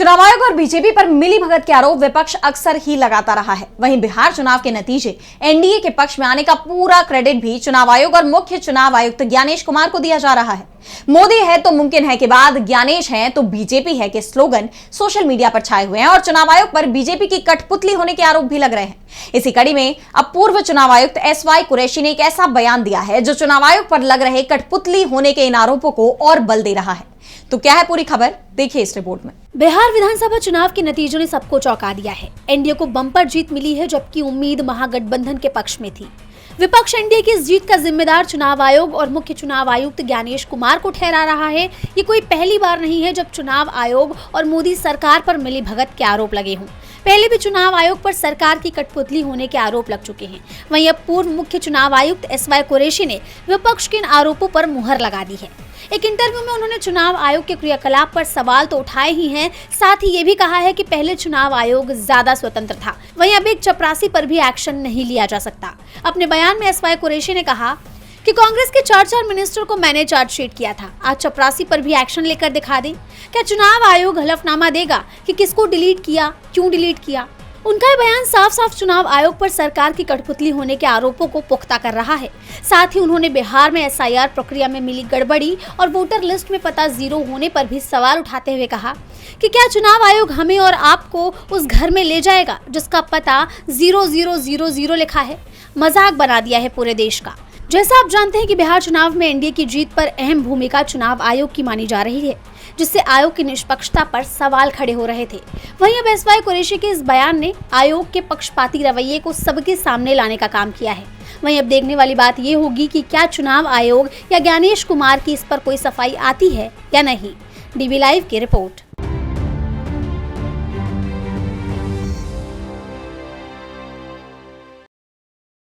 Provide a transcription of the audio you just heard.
चुनाव आयोग और बीजेपी पर मिलीभगत के आरोप विपक्ष अक्सर ही लगाता रहा है। वहीं बिहार चुनाव के नतीजे एनडीए के पक्ष में आने का पूरा क्रेडिट भी चुनाव आयोग और मुख्य चुनाव आयुक्त ज्ञानेश कुमार को दिया जा रहा है। मोदी है तो मुमकिन है के बाद ज्ञानेश है तो बीजेपी है के स्लोगन सोशल मीडिया पर छाए हुए हैं और चुनाव आयोग पर बीजेपी की कठपुतली होने के आरोप भी लग रहे हैं। इसी कड़ी में अब पूर्व चुनाव आयुक्त एसवाई कुरैशी ने एक ऐसा बयान दिया है जो चुनाव आयोग पर लग रहे कठपुतली होने के इन आरोपों को और बल दे रहा है। तो क्या है पूरी खबर, देखिए इस रिपोर्ट में। बिहार विधानसभा चुनाव के नतीजों ने सबको चौंका दिया है। एनडीए को बम्पर जीत मिली है, जबकि उम्मीद महागठबंधन के पक्ष में थी। विपक्ष एनडीए की इस जीत का जिम्मेदार चुनाव आयोग और मुख्य चुनाव आयुक्त ज्ञानेश कुमार को ठहरा रहा है। ये कोई पहली बार नहीं है जब चुनाव आयोग और मोदी सरकार पर मिलीभगत के आरोप लगे हों। पहले भी चुनाव आयोग पर सरकार की कठपुतली होने के आरोप लग चुके हैं। वहीं अब पूर्व मुख्य चुनाव आयुक्त एसवाई कुरैशी ने विपक्ष के इन आरोपों पर मुहर लगा दी है। एक इंटरव्यू में उन्होंने चुनाव आयोग के क्रियाकलाप पर सवाल तो उठाए ही हैं, साथ ही ये भी कहा है कि पहले चुनाव आयोग ज्यादा स्वतंत्र था, वहीं अब एक चपरासी पर भी एक्शन नहीं लिया जा सकता। अपने बयान में एसवाई कुरैशी ने कहा कि कांग्रेस के 4 मिनिस्टर को मैंने चार्जशीट किया था, आज चपरासी पर भी एक्शन लेकर दिखा दें। क्या चुनाव आयोग हलफनामा देगा कि किसको डिलीट किया, क्यों डिलीट किया? उनका बयान साफ साफ चुनाव आयोग पर सरकार की कठपुतली होने के आरोपों को पुख्ता कर रहा है। साथ ही उन्होंने बिहार में एसआईआर प्रक्रिया में मिली गड़बड़ी और वोटर लिस्ट में पता जीरो होने पर भी सवाल उठाते हुए कहा कि क्या चुनाव आयोग हमें और आपको उस घर में ले जाएगा जिसका पता 0000 लिखा है? मजाक बना दिया है पूरे देश का। जैसा आप जानते हैं कि बिहार चुनाव में एनडीए की जीत पर अहम भूमिका चुनाव आयोग की मानी जा रही है, जिससे आयोग की निष्पक्षता पर सवाल खड़े हो रहे थे। वहीं अब एसवाई कुरैशी के इस बयान ने आयोग के पक्षपाती रवैये को सबके सामने लाने का काम किया है। वहीं अब देखने वाली बात ये होगी कि क्या चुनाव आयोग या ज्ञानेश कुमार की इस पर कोई सफाई आती है या नहीं। डीबी लाइव की रिपोर्ट।